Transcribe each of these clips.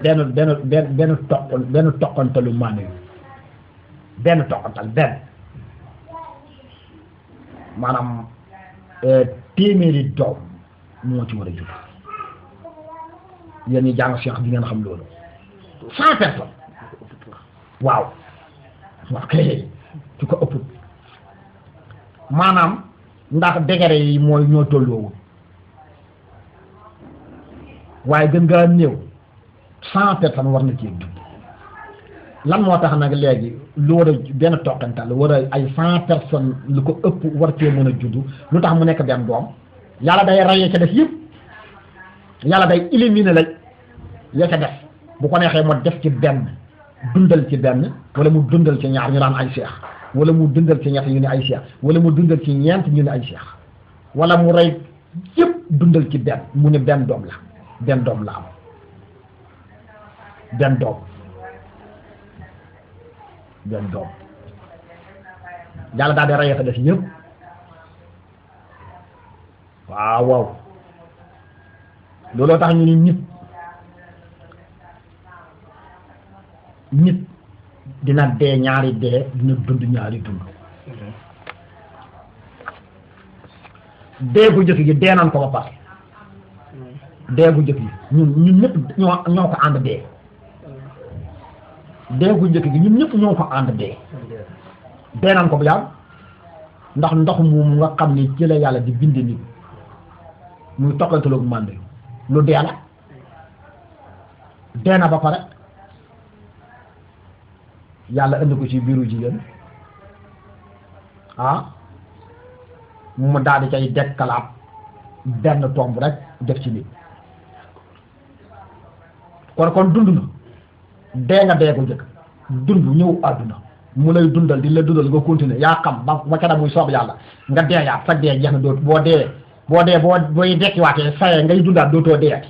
benn toqantalu maanaam benn toqantal benn maanaam téeméeri doom moo ci war a jur yéen ñi jàng Cheikh di ngeen xam loolu 100 personnes waaw ok su ko ëpp maanaam ndax degré yi mooy ñoo tolloowul waaye gën ngaa néew 100 personnes war na cee dund lan moo tax nag léegi lu war a benn toqantal war a ay 100 personnes lu ko ëpp war cee mën a judd lu tax mu nekk benn doom yàlla day rayee ca def yëpp yàlla day éliminer la ya ca def bu ko neexee mu def ci benn dundal ci benn wala mu dundal ci ñaar ñu naan ay seex wala mu dundal ci ñett ñu ne ay seex wala mu dundal ci ñeent ñu ne ay seex wala mu rey yëpp dundal ci benn mu ne benn doom la am benn doom yàlla daal di rayee fa def yëpp waaw looloo tax ñu ni nit dina dee ñaari dee dina dund ñaari dund dee gu njëkk gi dee nan ko ba pare dee gu njëkk gi ñun ñëpp ñoo ko ànd dee dee gu njëkk gi ñun ñëpp ñoo ko ànd dee nan ko bu yàgg ndax ndox mu nga xam ni ci la yàlla di bind nit muy toqantaloog mànd lu dee la dee na ba pare yàlla indi ko ci biiru jigéen mu daal di cay dekkalaat benn tomb rek def ci nit kon dund na dee nga dee ko njëkk dund ñëw àdduna mu lay dundal di la dundal nga continuer yaa xam ba ca muy soob yàlla nga deeyaat sa dee jeex na doot booy dekkiwaatee saye ngay dundaat dootoo deeyati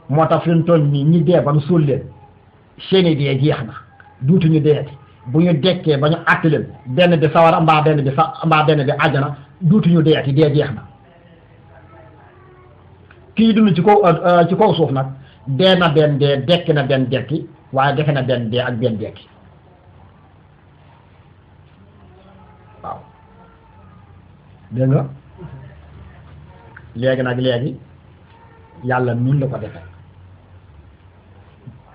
moo tax fi mu toll nii ñi dee ba nu suul leen seeni dee jeex na duutuñu deeyati bu ñu dekkee ba ñu àtt leen benn bi sawara mbaa benn bi àjjana duutuñu deeyati dee jeex na kii dund ci kaw suuf nag dee na benn dee dekki na benn dekki waaye defe na benn dee ak benn dekki waaw dégg nga léegi yàlla nun la ko defee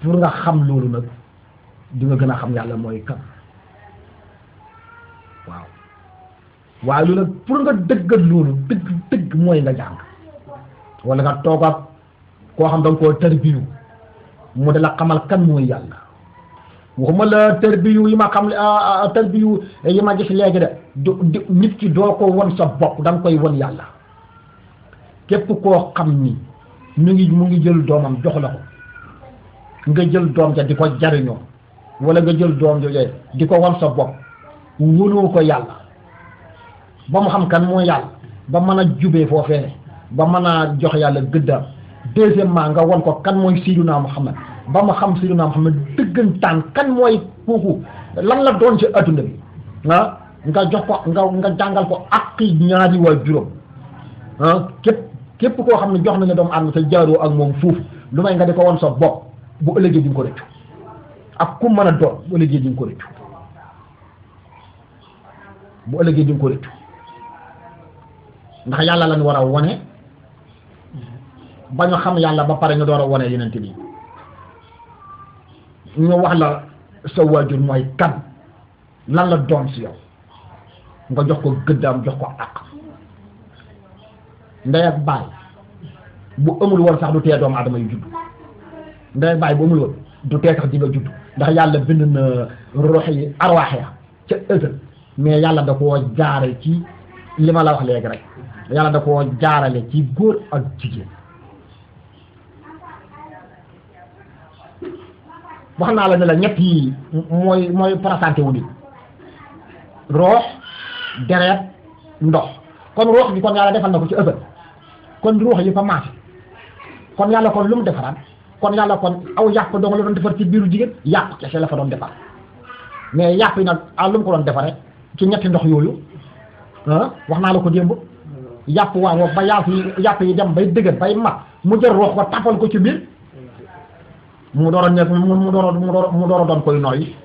pour nga xam loolu nag di nga gën a xam yàlla mooy kan waaw waaye loolu nag pour nga dëggal loolu dëgg mooy nga jàng wala nga toog ak koo xam da nga koo tarbiyu mu de la xamal kan mooy yàlla waxuma la tarbiyu yi ma xam tarbiyu yi ma gis léegi de nit ki doo ko won sa bopp da nga koy won yàlla képp koo xam ni mu ngi jël doomam jox la ko nga jël doom ja di ko jariñoo wala nga jël doom jooju di ko wan sa bopp wóoloo ko yàlla ba mu xam kan mooy yàlla ba mën a jubee foofee ba mën a jox yàlla gëddaam deuxièmement nga won ko kan mooy Seydina Muhammad ba ma xam Seydina Muhammad dëggantaan kan mooy kooku lan la doon ci adduna bi nga jox ko nga jàngal ko ak ñaari waa juróom képp koo xam ne jox nañu doomu aadama te jaaroo ak moom foofu lu may nga di ko won sa bopp bu ëllëgee di nga ko rëccu ak ku mën a doon bu ëllëgee di nga ko rëccu ndax yàlla lañ war a wone ba ñu xam yàlla ba pare ñu door a wone yeneen bi ñu wax la sa waajur mooy kan lan la doon si yow nga jox ko gëddaam jox ko àq ndey ak baay bu amul woon sax du tee doomu aadama yu judd ndey ak baay bu amul woon du tee sax di nga judd ndax yàlla bind na ruux yi arwaax ya ca ësal mais yàlla da koo jaare ci li ma la wax léegi rek yàlla da koo jaarale ci góor ak jigéen wax naa la ne la ñett yi mooy présenté wu nit roox deret ndox kon roox bi kon yàlla defal na ko ci ësal kon ruux yi fa maase kon yàlla kon lu mu defaraat kon yàlla kon aw yàpp dong la doon defar ci biiru jigéen yàpp kese la fa doon defar mais yàpp yi nag lu mu ko doon defaree ci ñetti ndox yooyu wax naa la ko démb yàpp waaw ba yàpp yi dem bay dëgër bay mat mu jël ruux ba tàppal ko ci biir mu door a nekk mu door a doon koy nooy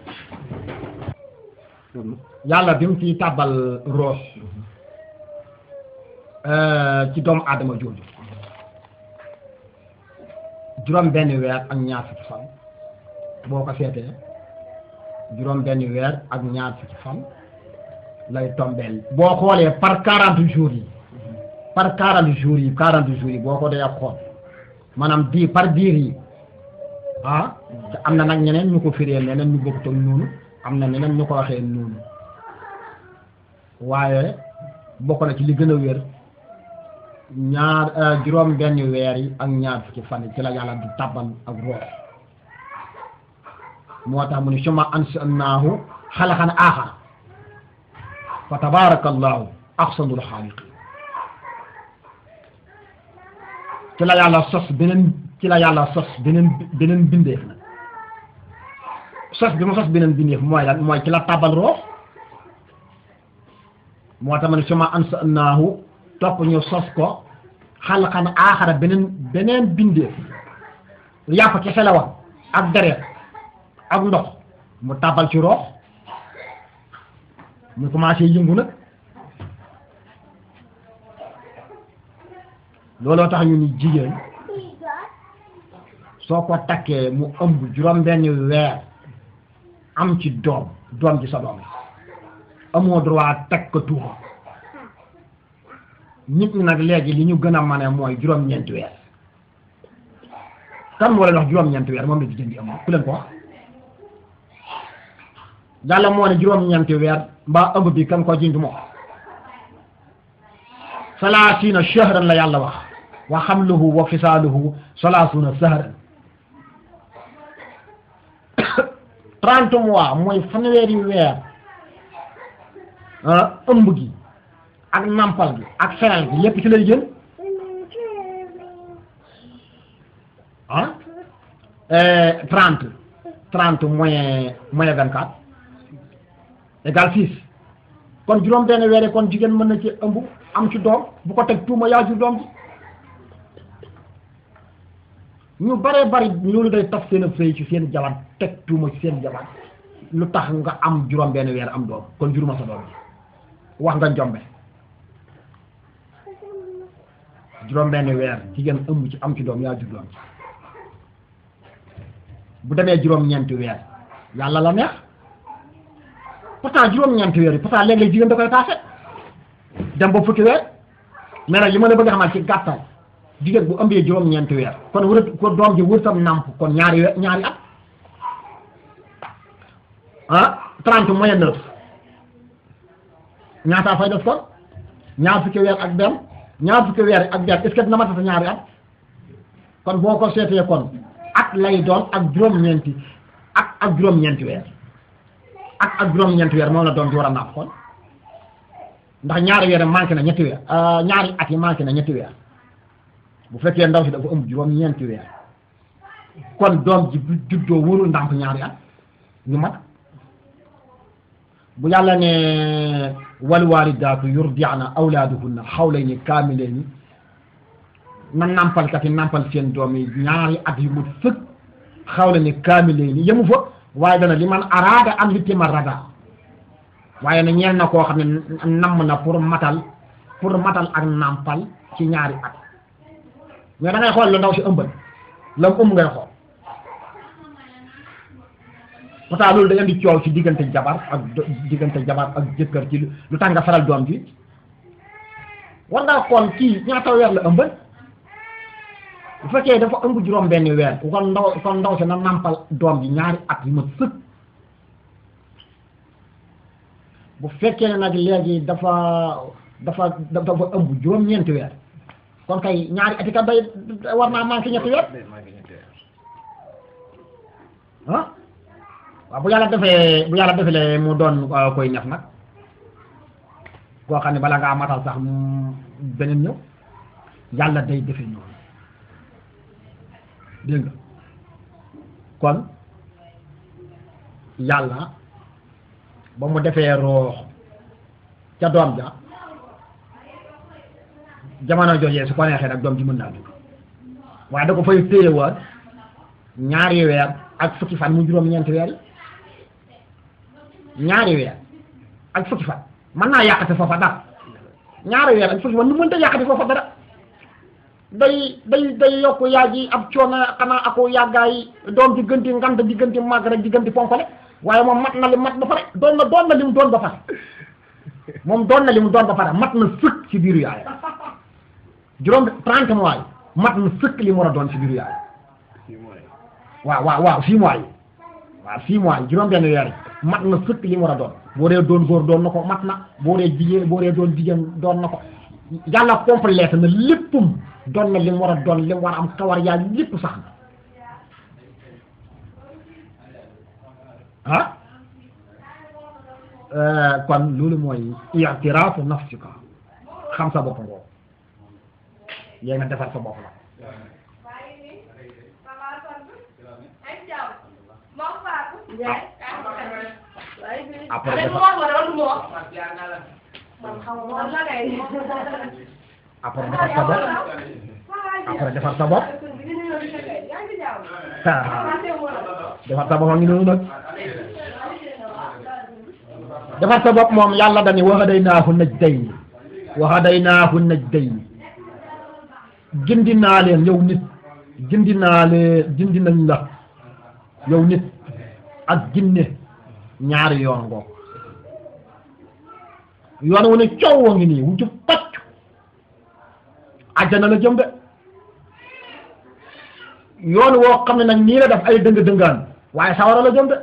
yàlla bi mu ciy tàbbal ruux ci doomu aadama jooju juróom benn weer ak ñaar fukki fan boo ko seetee juróom benn weer ak ñaar fukki fan lay tombeel boo xoolee par 40 jours yi par 40 jours yi boo ko dee xool maanaam par diir yi te am na nag ñeneen ñu ko firee neneen ñu bokk toog noonu am na ñeneen ñu ko waxee noonu waaye bokk na ci li gën a wér juróom benn weer yi ak ñaar fukki fan yi ci la yàlla di tàbbal ak ruux moo tax mu ne summa ansa'naahu xalaqan aaxar fa tabarakallahu ahsanul xaaliqiin ci la yàlla sos beneen bindeef nag sos bi mu sos beneen bindeef mooy lan mooy ci la tàbbal ruux moo tax ma ne summa ansa'naahu topp ñu sos ko xalqan aaxara beneen bindeef yàpp kese la woon ak deret ak ndox mu tàbbal ci ruux mu commencé yëngu nag looloo tax ñu ni jigéen soo ko takkee mu ëmb juróom benn weer am ci doom ci sa doom amoo droit takk ko tuuma nit ñi nag léegi li ñu gën a mane mooy juróom-ñeenti weer kan moo leen wax juróom-ñeenti weer moom la jigéen di am ku leen ko wax yàlla moo ne juróom-ñeenti weer mbaa ëmb bi kan ko jind moom salaasina shahran la yàlla wax wa xamluhu wa fisaaluhu salaasuna shahran 30 mois mooy fanweeri weer ëmb gi ak nampal gi ak feral gi lépp ci lay jël 30 moins 24 égale 6 kon juróom benn weer kon jigéen mën na ci ëmb am ci doom bu ko teg tuuma yaa jur doom bi ñu baree bari loolu day taf seen fëy ci seen jabar teg tuuma ci seen jabar lu tax nga am juróom benn weer am doom kon juruma sa doom bi wax nga njombe juróom benn weer jigéen ëmb ci am ci doom yaa jur doom ci bu demee juróom-ñeenti weer yàlla la neex pourtant juróom-ñeenti weer yi pourtant léeg-léeg jigéen da koy passé dem ba fukki weer mais nag li ma la bëgg a xamal ci gàttal jigéen bu ëmbee juróom-ñeenti weer kon ko doom ji wërtam nàmp kon ñaari at 30 moins 9 ñaataa fay def kon ñaar fukki weer ak benn est-ce que dina matata ñaari at kon boo ko seetee kon at lay doon ak juróom-ñeenti ak juróom-ñeenti weer ak juróom-ñeenti weer moom la doon di war a naaf kon ndax ñaari weer manqué na ñetti weer ñaari at yi manqué na ñetti weer bu fekkee ndaw si dafa ëmb juróom-ñeenti weer kon doom ji bu juddoo wóorul ndàmp ñaari at ñu mat bu yàlla ne wal walidaatu yurdi'na awlaaduhunna hawlayni kaamilayni na nampalkat yi nampal seen doom yi ñaari at yu mu sëkk hawlayni kaamilayni yemu fa waaye dana li man araada an yutimma radaa waaye na ñeel na koo xam ne namm na pour matal ak nampal ci ñaari at mais da ngay xool la ndaw si ëmbal la mu ëmb ngay xool pourtant loolu da indi coow ci diggante jabar ak jëkkër ci lu tax nga faral doom ji war ngaa xool kii ñaata weer la ëmbal bu fekkee dafa ëmb juróom benn weer kon ndaw si na nampal doom ji ñaari at yu ma sëkk bu fekkee nag léegi dafa ëmb juróom-ñeenti weer kon kay ñaari at kat day war naa manqué ñetti weer waaw bu yàlla defee mu doon koy neef nag koo xam ne bala ngaa matal sax beneen ñëw yàlla day defee noonu dégg nga kon yàlla ba mu defee roox ca doom ja jamono joojee su ko neexee nag doom ji mën naa dugg waaye da ko fay téyewaat ñaari weer ak fukki fan mu juróom-ñeenti weer ñaari weer ak fukki fan mën naa yàqate foofa dara ñaari weer ak fukki fan nu mënta yàqate foofa dara day yokk yaa ji ab coono xanaa ako yàggaay doom diggante ngant diggante màgg rek diggante fonkale waaye moom mat na li mat ba pare doon na li mu doon ba pare moom doon na li mu doon ba pare mat na sëkk ci biiru yaay juróom 30 mois yi mat na sëkk li mu war a doon ci biiru yaay waaw 6 mois yi waaw 6 mois yi juróom benn weer yi mat na sëkk li mu war a doon boo dee doon góor doon na ko mat na boo dee doon jigéen doon na ko yàlla complété na léppum doon na li mu war a doon li mu war a am kawar yaa lépp sax na kon loolu mooy i'tiraafu nafsika xam sa bopp ngoo yéen nga defar sa bopp la après defar sa bopp defar sa bopp a ngi noonu nag defar sa bopp moom yàlla dani wa hadaynaahu najdayni gindi naa leen yow nit gindi nañ la yow nit ak ginne ñaari yoon ngoog yoon wu ne coow wa ngi nii wu jub pacc àjjana la jëm de yoon woo xam ne nag nii la def ay dëng-dëngaan waaye sawara la jëm de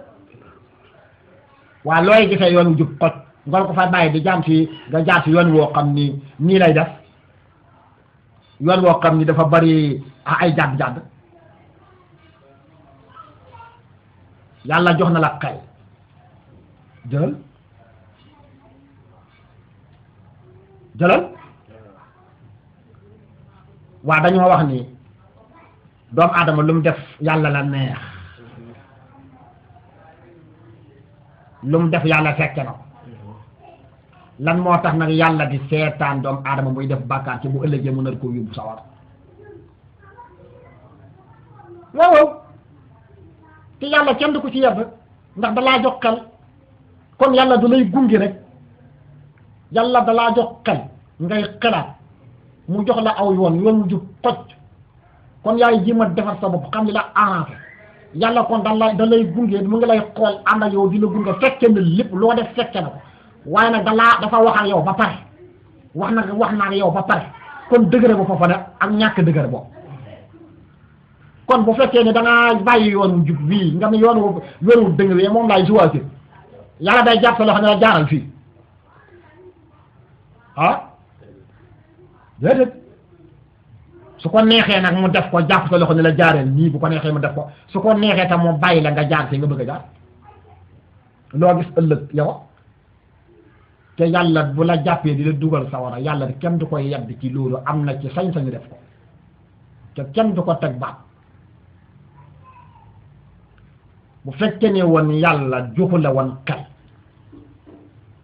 waa looy gisee yoon wu jub pacc nga ko fa bàyyi di jaam ci nga jaar ci yoon woo xam ni nii lay def yoon woo xam ni dafa bari ay jàdd-jàdd yàlla jox na la xel jëlal waa dañoo wax ni doomu aadama lu mu def yàlla la neex lu mu def yàlla fekke na ko lan moo tax nag yàlla di seetaan doomu aadama muy def bàkkaar ci bu ëllëgee mu nar koo yóbbu sawar waaw te yàlla kenn du ko ci yedd ndax dalaa jox xel kon yàlla du lay gunge rek yàlla dalaa jox xel ngay xelaat mu jox la aw yoon mu jub toj kon yaay jéem a defar sa bopp xam li la arrangé yàlla kon da lay gunge mu ngi lay xool ànd ak yow di la gunge fekke na lépp loo def fekke na ko waaye nag dafa wax ak yow ba pare wax na ak yow ba pare kon dëgëre ba foofa ne ak ñàkk dëgëre boobu kon bu fekkee ne da ngaa bàyyi yoonu jub bii nga ne yoonu dëng wi moom laay choisir yàlla day jàpp sa loxo ne la jaaral fii déedéet su ko neexee nag mu def ko jàpp sa loxo ne la jaareel nii bu ko neexee mu def ko su ko neexee tam mu bàyyi la nga jaar fii nga bëgg a jaar loo gis ëllëg yow te yàlla bu la jàppee di la dugal sawara yàlla kenn du koy yedd ci loolu am na ci sañ-sañu def ko te kenn du ko teg baat bu fekkee ne woon yàlla joxu la woon xel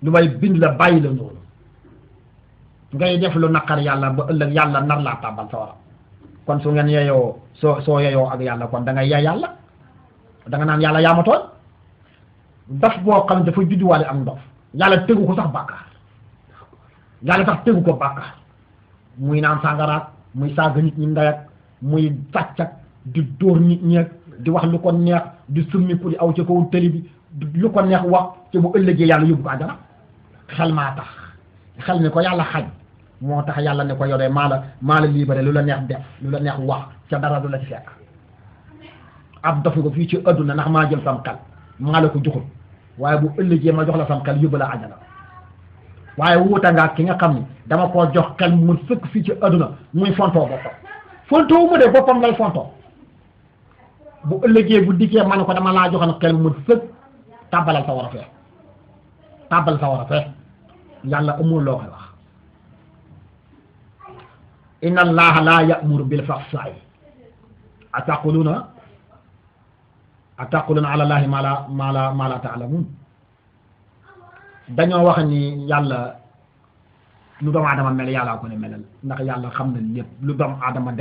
lu may bind la bàyyi la noonu ngay def lu naqar yàlla ba ëllëg yàlla nar laa tàbbal sawara kon su ngeen yeyoo soo yeyoo ak yàlla kon da ngay yey yàlla da nga naan yàlla yaa ma tooñ dof boo xam dafa judduwaale am ndof yàlla tegu ko sax bàkkaar yàlla sax tegu ko bàkkaar muy naan sàngaraat muy saaga nit ñi ndayat muy sàccak di dóor nit ñeeg di wax lu ko neex di summi pour di aw ci kaw tëli bi lu ko neex wax ci bu ëllëgee yàlla yóbbu ko àjjana xel maa tax xel ni ko yàlla xañ moo tax yàlla ne ko yow de maa la libéré lu la neex def lu la neex wax ca dara du la ci fekk ab dof ko fii ci adduna ndax maa jël sam xel maa la ko joxul waaye bu ëllëgee ma jox la sam xel yóbbu la àjjana waaye wuuta nga ki nga xam ni dama koo jox xel mu sëkk fii ci adduna muy fontoo boppam fontoo mu de boppam lay fontoo bu ëllëgee bu dikkee ma ne ko dama laa joxoon xel mu sëkk tàbbalal sa war a fee tàbbal sa war a fee yàlla amul loo koy wax inna allaha la ya'muru bil fahsaa'i ataquluna ala allahi ma la ta'lamun dañoo wax ni yàlla lu doomu aadama mel yàllaa ko ne melal ndax yàlla xam na lépp lu doomu aadama def